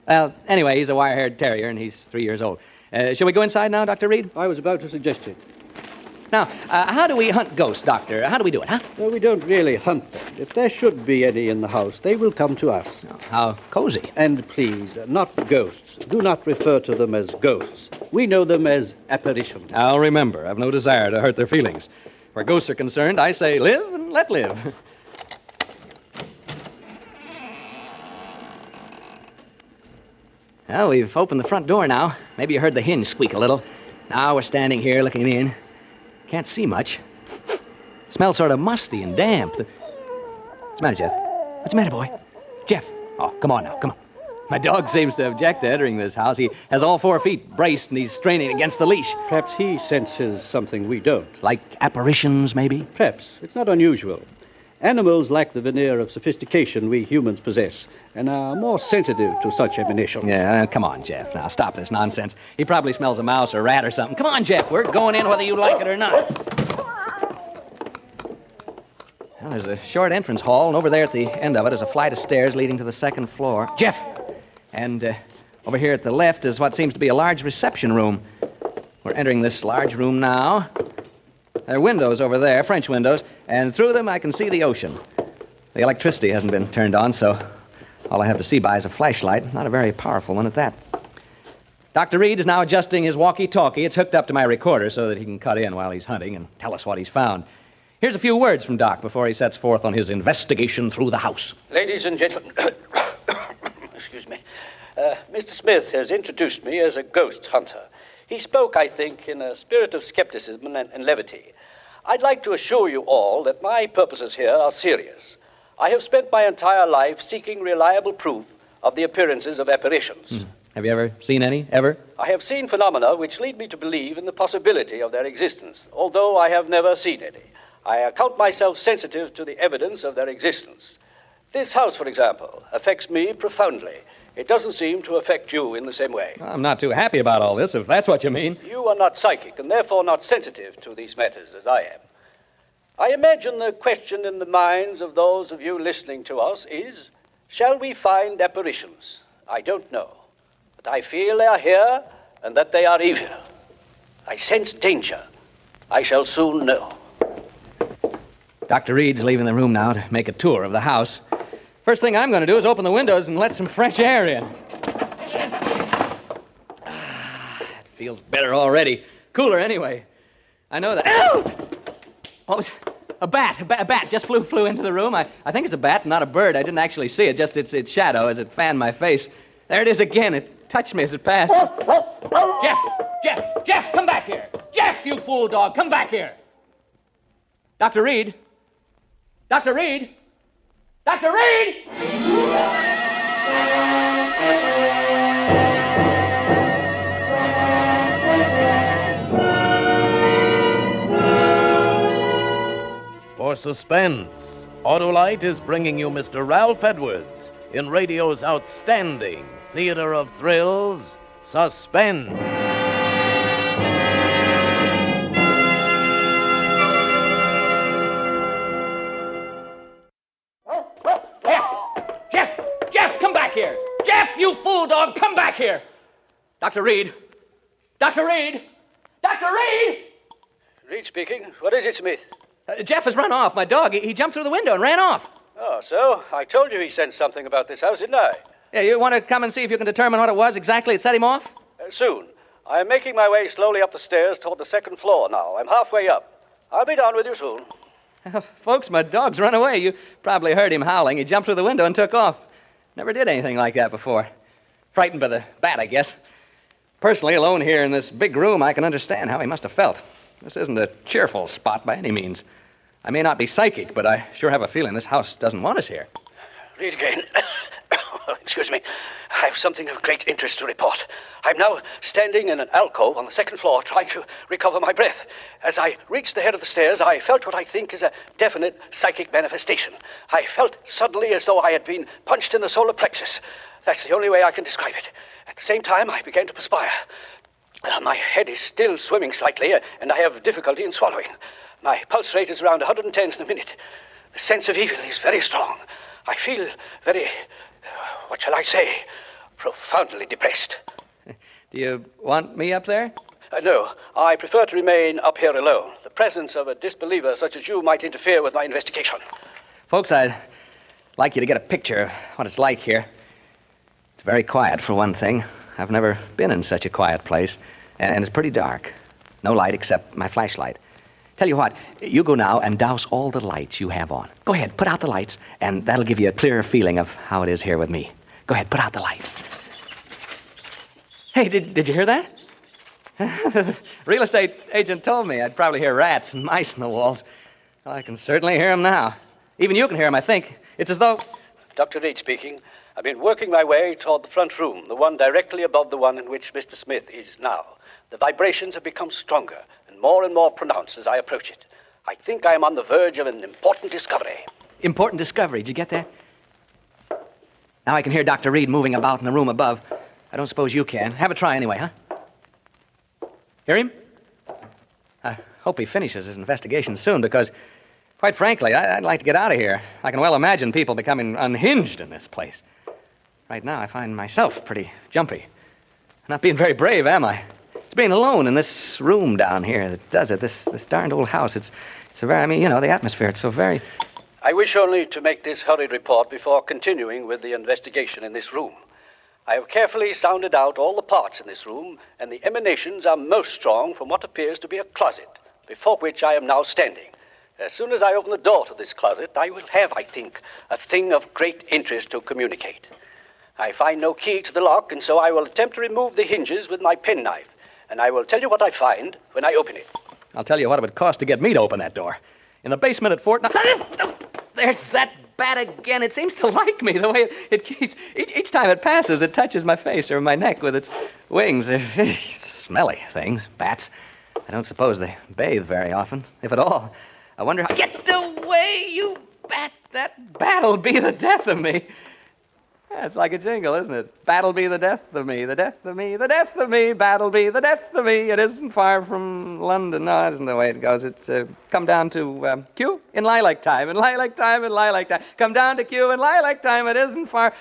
Well, anyway, he's a wire-haired terrier, and he's 3 years old. Shall we go inside now, Dr. Reed? I was about to suggest it. Now, how do we hunt ghosts, Doctor? How do we do it, huh? No, we don't really hunt them. If there should be any in the house, they will come to us. Oh, how cozy. And please, not ghosts. Do not refer to them as ghosts. We know them as apparitions. I'll remember. I've no desire to hurt their feelings. Where ghosts are concerned, I say live and let live. Well, we've opened the front door now. Maybe you heard the hinge squeak a little. Now we're standing here looking in. Can't see much. Smells sort of musty and damp. What's the matter, Jeff? What's the matter, boy? Jeff. Oh, come on now, come on. My dog seems to object to entering this house. He has all 4 feet braced and he's straining against the leash. Perhaps he senses something we don't. Like apparitions, maybe? Perhaps. It's not unusual. Animals lack the veneer of sophistication we humans possess and are more sensitive to such emanations. Yeah, come on, Jeff. Now, stop this nonsense. He probably smells a mouse or a rat or something. Come on, Jeff. We're going in whether you like it or not. Well, there's a short entrance hall, and over there at the end of it is a flight of stairs leading to the 2nd floor. Jeff! And over here at the left is what seems to be a large reception room. We're entering this large room now. There are windows over there, French windows, and through them I can see the ocean. The electricity hasn't been turned on, so all I have to see by is a flashlight, not a very powerful one at that. Dr. Reed is now adjusting his walkie-talkie. It's hooked up to my recorder so that he can cut in while he's hunting and tell us what he's found. Here's a few words from Doc before he sets forth on his investigation through the house. Ladies and gentlemen, excuse me, Mr. Smith has introduced me as a ghost hunter. He spoke, I think, in a spirit of skepticism and levity. I'd like to assure you all that my purposes here are serious. I have spent my entire life seeking reliable proof of the appearances of apparitions. Have you ever seen any, ever? I have seen phenomena which lead me to believe in the possibility of their existence, although I have never seen any. I account myself sensitive to the evidence of their existence. This house, for example, affects me profoundly. It doesn't seem to affect you in the same way. I'm not too happy about all this, if that's what you mean. You are not psychic, and therefore not sensitive to these matters as I am. I imagine the question in the minds of those of you listening to us is, shall we find apparitions? I don't know. But I feel they are here and that they are evil. I sense danger. I shall soon know. Dr. Reed's leaving the room now to make a tour of the house. First thing I'm going to do is open the windows and let some fresh air in. It feels better already. Cooler anyway. I know that. Out! What was a bat? A bat just flew into the room. I think it's a bat, not a bird. I didn't actually see it, just its shadow as it fanned my face. There it is again. It touched me as it passed. Jeff, come back here. Jeff, you fool dog, come back here. Dr. Reed. Dr. Reed. Dr. Reed! For Suspense, Autolite is bringing you Mr. Ralph Edwards in radio's outstanding theater of thrills, Suspense. Jeff, come back here! Jeff, you fool dog, come back here! Dr. Reed! Dr. Reed! Dr. Reed! Reed speaking. What is it, Smith? Jeff has run off. My dog, he jumped through the window and ran off. Oh, so? I told you he sensed something about this house, didn't I? Yeah, you want to come and see if you can determine what it was exactly that set him off? Soon. I am making my way slowly up the stairs toward the second floor now. I'm halfway up. I'll be down with you soon. Folks, my dog's run away. You probably heard him howling. He jumped through the window and took off. Never did anything like that before. Frightened by the bat, I guess. Personally, alone here in this big room, I can understand how he must have felt. This isn't a cheerful spot by any means. I may not be psychic, but I sure have a feeling this house doesn't want us here. Read again. Excuse me. I have something of great interest to report. I'm now standing in an alcove on the second floor trying to recover my breath. As I reached the head of the stairs, I felt what I think is a definite psychic manifestation. I felt suddenly as though I had been punched in the solar plexus. That's the only way I can describe it. At the same time, I began to perspire. My head is still swimming slightly, and I have difficulty in swallowing. My pulse rate is around 110 in a minute. The sense of evil is very strong. I feel very, what shall I say, profoundly depressed. Do you want me up there? No, I prefer to remain up here alone. The presence of a disbeliever such as you might interfere with my investigation. Folks, I'd like you to get a picture of what it's like here. It's very quiet, for one thing. I've never been in such a quiet place, and it's pretty dark. No light except my flashlight. Tell you what, you go now and douse all the lights you have on. Go ahead, put out the lights, and that'll give you a clearer feeling of how it is here with me. Go ahead, put out the lights. Hey, did you hear that? The real estate agent told me I'd probably hear rats and mice in the walls. Well, I can certainly hear them now. Even you can hear them, I think. It's as though... Dr. Reed speaking. I've been working my way toward the front room, the one directly above the one in which Mr. Smith is now. The vibrations have become stronger and more pronounced as I approach it. I think I am on the verge of an important discovery. Important discovery, did you get that? Now I can hear Dr. Reed moving about in the room above. I don't suppose you can. Have a try anyway, huh? Hear him? I hope he finishes his investigation soon, because, quite frankly, I'd like to get out of here. I can well imagine people becoming unhinged in this place. Right now, I find myself pretty jumpy. Not being very brave, am I? It's being alone in this room down here that does it. This darned old house. It's a very, the atmosphere, it's so very... I wish only to make this hurried report before continuing with the investigation in this room. I have carefully sounded out all the parts in this room, and the emanations are most strong from what appears to be a closet, before which I am now standing. As soon as I open the door to this closet, I will have, I think, a thing of great interest to communicate. I find no key to the lock, and so I will attempt to remove the hinges with my penknife, and I will tell you what I find when I open it. I'll tell you what it would cost to get me to open that door. In the basement at Fort... There's that bat again. It seems to like me, the way it keeps... Each time it passes, it touches my face or my neck with its wings. They're smelly things, bats. I don't suppose they bathe very often, if at all. I wonder how... Get away, you bat! That bat'll be the death of me. Yeah, it's like a jingle, isn't it? Bat'll be the death of me, the death of me, the death of me, bat'll be the death of me. It isn't far from London. No, that isn't the way it goes. It's come down to Q in lilac time, in lilac time, in lilac time. Come down to Q in lilac time. It isn't far.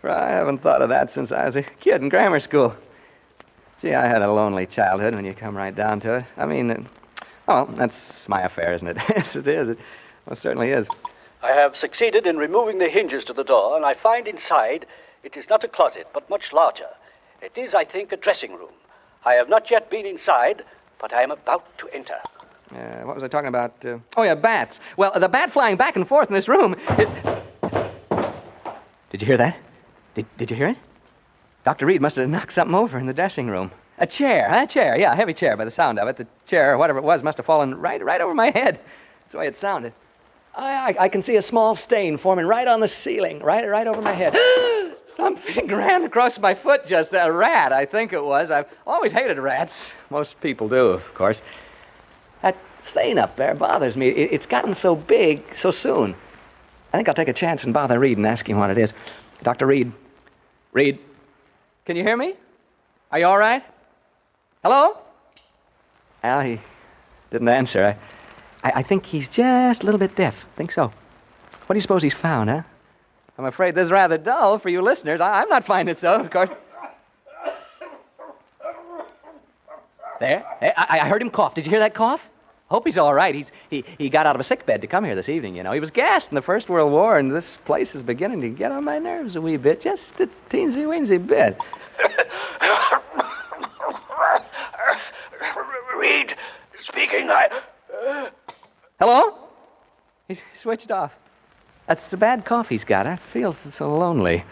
I haven't thought of that since I was a kid in grammar school. Gee, I had a lonely childhood when you come right down to it. That's my affair, isn't it? Yes, it is. It most certainly is. I have succeeded in removing the hinges to the door, and I find inside it is not a closet, but much larger. It is, I think, a dressing room. I have not yet been inside, but I am about to enter. What was I talking about? Bats. Well, the bat flying back and forth in this room is... Did you hear that? Did you hear it? Dr. Reed must have knocked something over in the dressing room. A chair, a heavy chair by the sound of it. The chair, or whatever it was, must have fallen right over my head. That's the way it sounded. I can see a small stain forming right on the ceiling, right over my head. Something ran across my foot just then. A rat, I think it was. I've always hated rats. Most people do, of course. That stain up there bothers me. It's gotten so big so soon. I think I'll take a chance and bother Reed and ask him what it is. Dr. Reed. Reed, can you hear me? Are you all right? Hello? Al, he didn't answer. I think he's just a little bit deaf. Think so. What do you suppose he's found, huh? I'm afraid this is rather dull for you listeners. I'm not finding it so, of course. There. I heard him cough. Did you hear that cough? Hope he's all right. He got out of a sick bed to come here this evening, you know. He was gassed in the First World War, and this place is beginning to get on my nerves a wee bit, just a teensy-weensy bit. Reed, speaking, Hello? He's switched off. That's the bad cough he's got. I feel so lonely.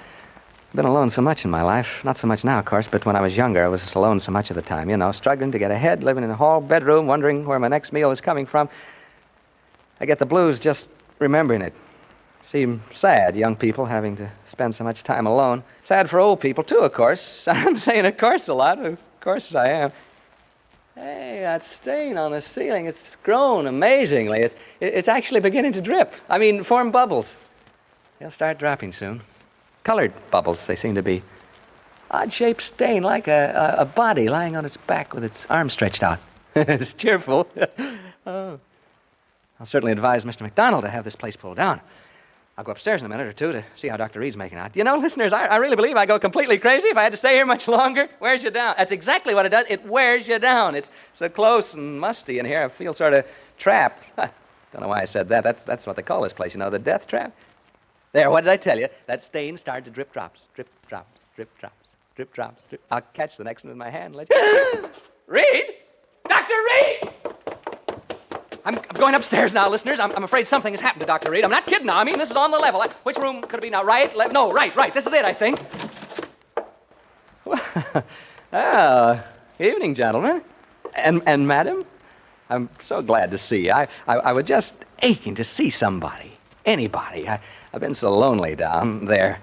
Been alone so much in my life. Not so much now, of course, but when I was younger, I was alone so much of the time, you know, struggling to get ahead, living in a hall bedroom, wondering where my next meal is coming from. I get the blues just remembering it. Seem sad, young people having to spend so much time alone. Sad for old people, too, of course. I'm saying of course a lot. Of course I am. Hey, that stain on the ceiling, it's grown amazingly. It's actually beginning to drip. I mean, form bubbles. They'll start dropping soon. Colored bubbles, they seem to be. Odd-shaped stain, like a body lying on its back with its arms stretched out. It's cheerful. Oh. I'll certainly advise Mr. McDonald to have this place pulled down. I'll go upstairs in a minute or two to see how Dr. Reed's making out. You know, listeners, I really believe I'd go completely crazy if I had to stay here much longer. Wears you down. That's exactly what it does. It wears you down. It's so close and musty in here. I feel sort of trapped. Don't know why I said that. That's what they call this place, you know, the death trap. There, what did I tell you? That stain started to drip drops. Drip drops, drip drops, drip drops, drip. I'll catch the next one with my hand. Reed? Dr. Reed! I'm going upstairs now, listeners. I'm afraid something has happened to Dr. Reed. I'm not kidding now. I mean, this is on the level. Which room could it be now? Right? Left? No, right. This is it, I think. Oh, evening, gentlemen. And madam? I'm so glad to see you. I was just aching to see somebody. Anybody. I've been so lonely down there.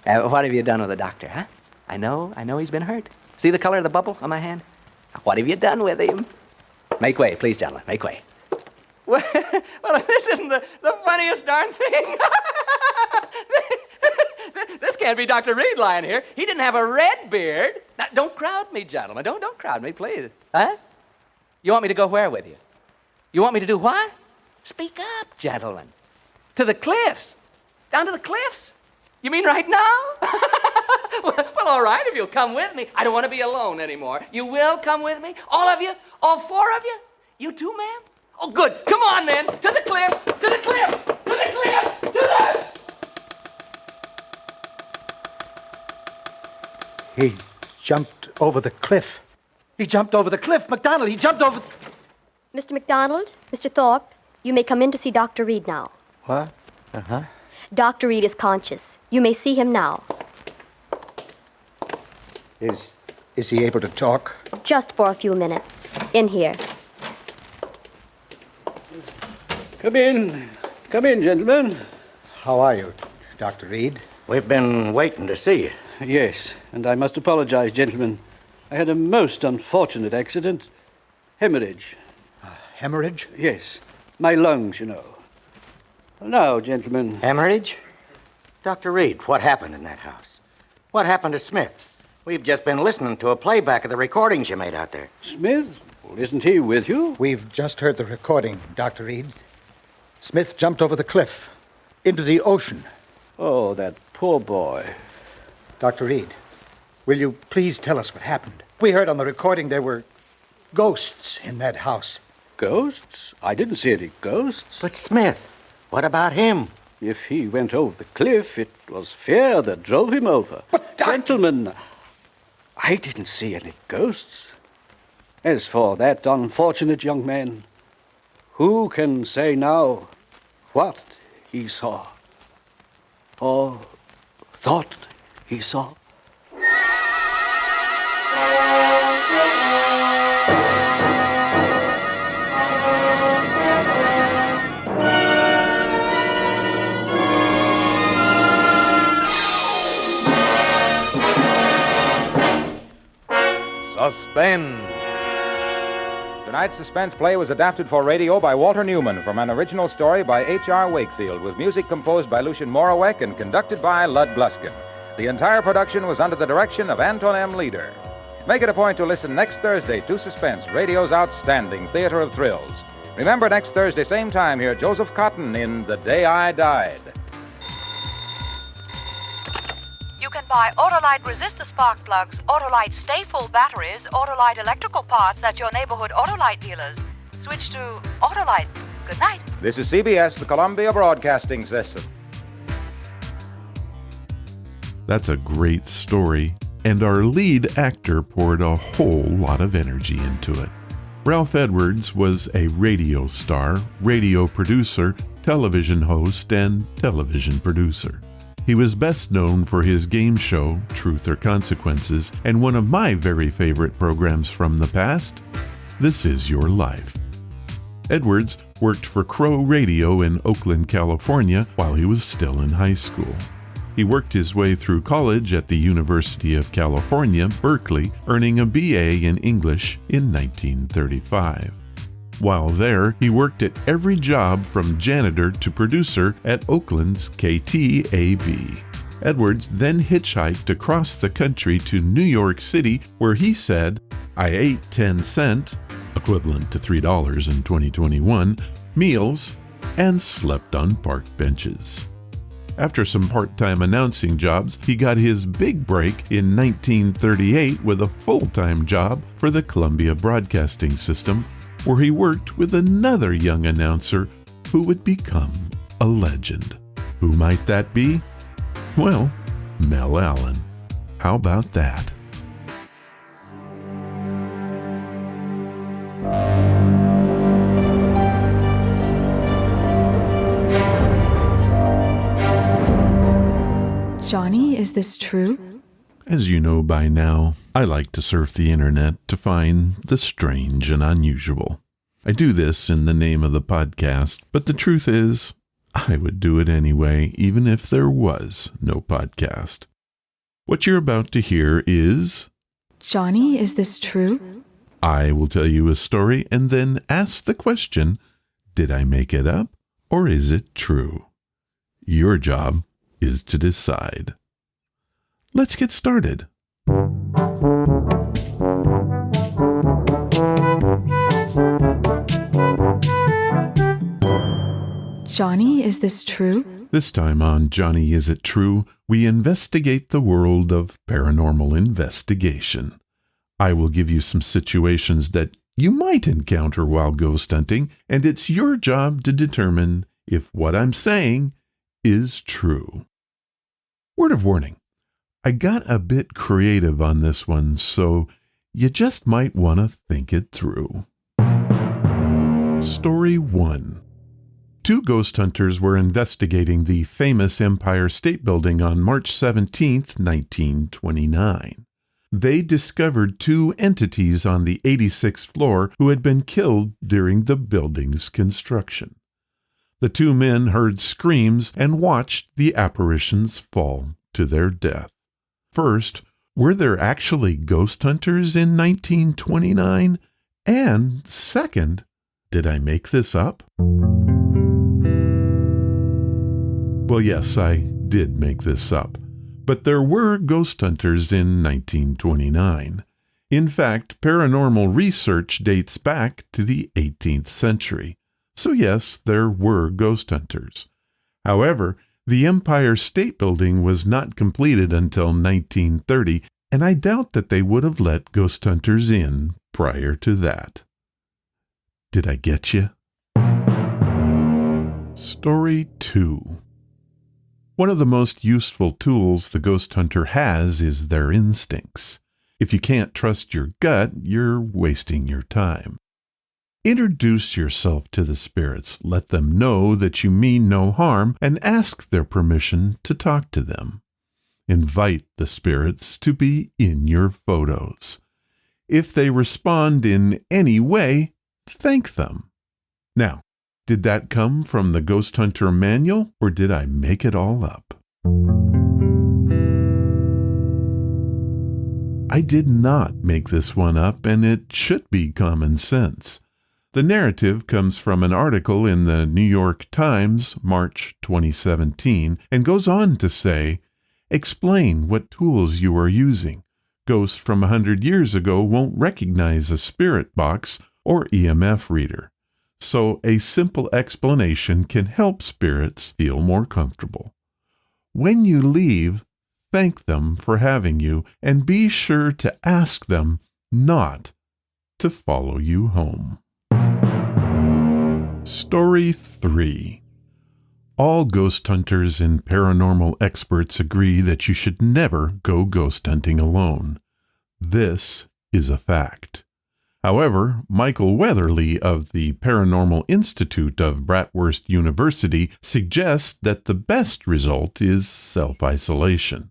What have you done with the doctor, huh? I know he's been hurt. See the color of the bubble on my hand? What have you done with him? Make way, please, gentlemen. Make way. Well, this isn't the funniest darn thing. This can't be Dr. Reed lying here. He didn't have a red beard. Now, don't crowd me, gentlemen. Don't crowd me, please. Huh? You want me to go where with you? You want me to do what? Speak up, gentlemen. To the cliffs. Down to the cliffs? You mean right now? Well, all right, if you'll come with me. I don't want to be alone anymore. You will come with me? All of you? All four of you? You too, ma'am? Oh, good. Come on, then. To the cliffs. To the cliffs. To the cliffs. To the... He jumped over the cliff. He jumped over the cliff. McDonald, he jumped over... Mr. McDonald, Mr. Thorpe, you may come in to see Dr. Reed now. What? Uh-huh. Dr. Reed is conscious. You may see him now. Is he able to talk? Just for a few minutes. In here. Come in, gentlemen. How are you, Dr. Reed? We've been waiting to see you. Yes, and I must apologize, gentlemen. I had a most unfortunate accident. Hemorrhage. Hemorrhage? Yes. My lungs, you know. Now, gentlemen. Hemorrhage? Dr. Reed, what happened in that house? What happened to Smith? We've just been listening to a playback of the recordings you made out there. Smith? Well, isn't he with you? We've just heard the recording, Dr. Reed. Smith jumped over the cliff into the ocean. Oh, that poor boy. Dr. Reed, will you please tell us what happened? We heard on the recording there were ghosts in that house. Ghosts? I didn't see any ghosts. But Smith, what about him? If he went over the cliff, it was fear that drove him over. But, gentlemen, I didn't see any ghosts. As for that unfortunate young man, who can say now what he saw or thought he saw? Suspense. Tonight's Suspense play was adapted for radio by Walter Newman from an original story by H.R. Wakefield, with music composed by Lucien Morawek and conducted by Lud Bluskin. The entire production was under the direction of Anton M. Leader. Make it a point to listen next Thursday to Suspense, radio's outstanding theater of thrills. Remember, next Thursday, same time, hear Joseph Cotton in The Day I Died. You can buy Autolite resistor spark plugs, Autolite stay full batteries, Autolite electrical parts at your neighborhood Autolite dealers. switch to Autolite. Good night. This is CBS, the Columbia Broadcasting System. That's a great story, and our lead actor poured a whole lot of energy into it. Ralph Edwards was a radio star, radio producer, television host, and television producer. He was best known for his game show, Truth or Consequences, and one of my very favorite programs from the past, This Is Your Life. Edwards worked for Crow Radio in Oakland, California, while he was still in high school. He worked his way through college at the University of California, Berkeley, earning a BA in English in 1935. While there, he worked at every job from janitor to producer at Oakland's KTAB. Edwards then hitchhiked across the country to New York City, where he said, "I ate 10-cent, equivalent to $3 in 2021, meals, and slept on park benches." After some part-time announcing jobs, he got his big break in 1938 with a full-time job for the Columbia Broadcasting System, where he worked with another young announcer who would become a legend. Who might that be? Well, Mel Allen. How about that? Johnny, is this true? As you know by now, I like to surf the internet to find the strange and unusual. I do this in the name of the podcast, but the truth is, I would do it anyway, even if there was no podcast. What you're about to hear is... Johnny, is this true? I will tell you a story and then ask the question, did I make it up or is it true? Your job is to decide. Let's get started. Johnny, is this true? This time on Johnny, Is It True, we investigate the world of paranormal investigation. I will give you some situations that you might encounter while ghost hunting, and it's your job to determine if what I'm saying is true. Word of warning, I got a bit creative on this one, so you just might want to think it through. Story 1. Two ghost hunters were investigating the famous Empire State Building on March 17, 1929. They discovered two entities on the 86th floor who had been killed during the building's construction. The two men heard screams and watched the apparitions fall to their death. First, were there actually ghost hunters in 1929? And second, did I make this up? Well, yes, I did make this up. But there were ghost hunters in 1929. In fact, paranormal research dates back to the 18th century. So yes, there were ghost hunters. However, the Empire State Building was not completed until 1930, and I doubt that they would have let ghost hunters in prior to that. Did I get you? Story 2. One of the most useful tools the ghost hunter has is their instincts. If you can't trust your gut, you're wasting your time. Introduce yourself to the spirits, let them know that you mean no harm, and ask their permission to talk to them. Invite the spirits to be in your photos. If they respond in any way, thank them. Now, did that come from the Ghost Hunter Manual, or did I make it all up? I did not make this one up, and it should be common sense. The narrative comes from an article in the New York Times, March 2017, and goes on to say, explain what tools you are using. Ghosts from 100 years ago won't recognize a spirit box or EMF reader. So a simple explanation can help spirits feel more comfortable. When you leave, thank them for having you and be sure to ask them not to follow you home. Story 3. All ghost hunters and paranormal experts agree that you should never go ghost hunting alone. This is a fact. However, Michael Weatherly of the Paranormal Institute of Bratwurst University suggests that the best result is self-isolation.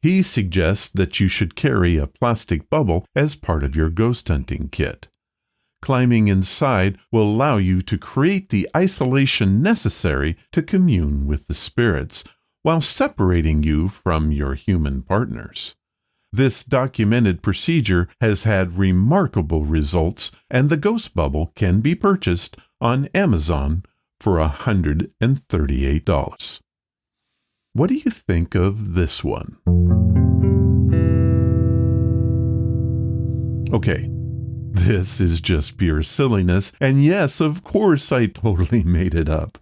He suggests that you should carry a plastic bubble as part of your ghost hunting kit. Climbing inside will allow you to create the isolation necessary to commune with the spirits while separating you from your human partners. This documented procedure has had remarkable results, and the ghost bubble can be purchased on Amazon for $138. What do you think of this one? Okay. This is just pure silliness, and yes, of course I totally made it up.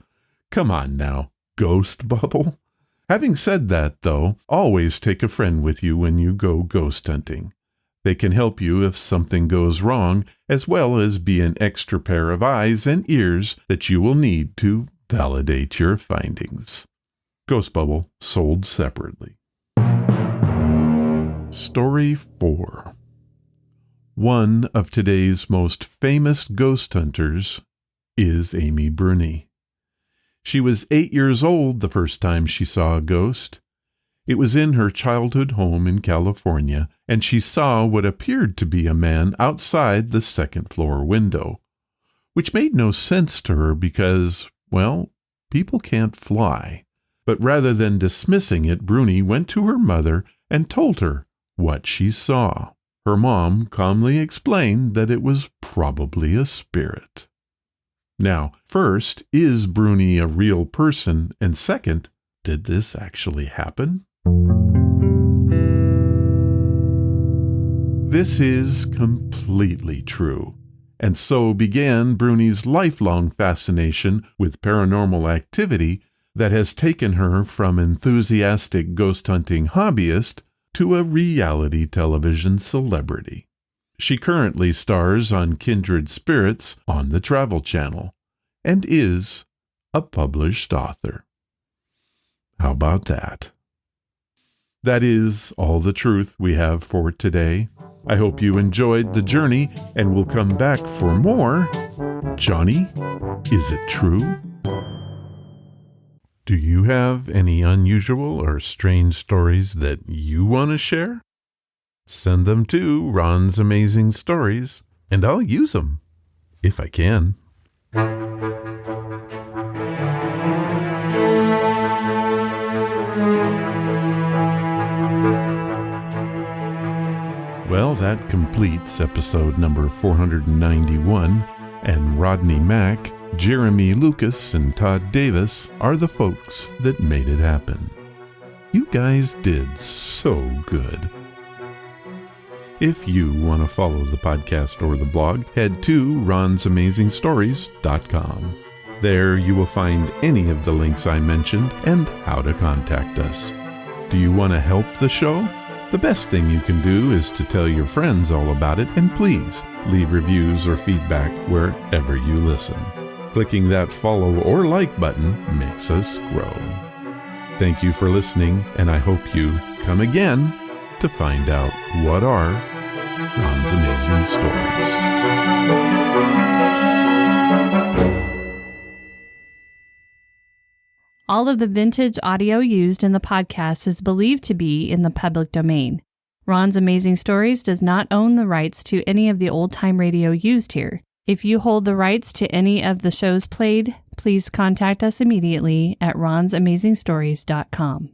Come on now, ghost bubble? Having said that, though, always take a friend with you when you go ghost hunting. They can help you if something goes wrong, as well as be an extra pair of eyes and ears that you will need to validate your findings. Ghost bubble sold separately. Story 4. One of today's most famous ghost hunters is Amy Bruni. She was 8 years old the first time she saw a ghost. It was in her childhood home in California, and she saw what appeared to be a man outside the second-floor window, which made no sense to her because, well, people can't fly. But rather than dismissing it, Bruni went to her mother and told her what she saw. Her mom calmly explained that it was probably a spirit. Now, first, is Bruni a real person? And second, did this actually happen? This is completely true, and so began Bruni's lifelong fascination with paranormal activity that has taken her from enthusiastic ghost hunting hobbyist to a reality television celebrity. She currently stars on Kindred Spirits on the Travel Channel and is a published author. How about that? That is all the truth we have for today. I hope you enjoyed the journey and will come back for more. Johnny, is it true? Do you have any unusual or strange stories that you want to share? Send them to Ron's Amazing Stories, and I'll use them, if I can. Well, that completes episode number 491, and Rodney Mack, Jeremy Lucas, and Todd Davis are the folks that made it happen. You guys did so good. If you want to follow the podcast or the blog, head to ronsamazingstories.com. There you will find any of the links I mentioned and how to contact us. Do you want to help the show? The best thing you can do is to tell your friends all about it, and please leave reviews or feedback wherever you listen. Clicking that follow or like button makes us grow. Thank you for listening, and I hope you come again to find out what are Ron's Amazing Stories. All of the vintage audio used in the podcast is believed to be in the public domain. Ron's Amazing Stories does not own the rights to any of the old-time radio used here. If you hold the rights to any of the shows played, please contact us immediately at ronsamazingstories.com.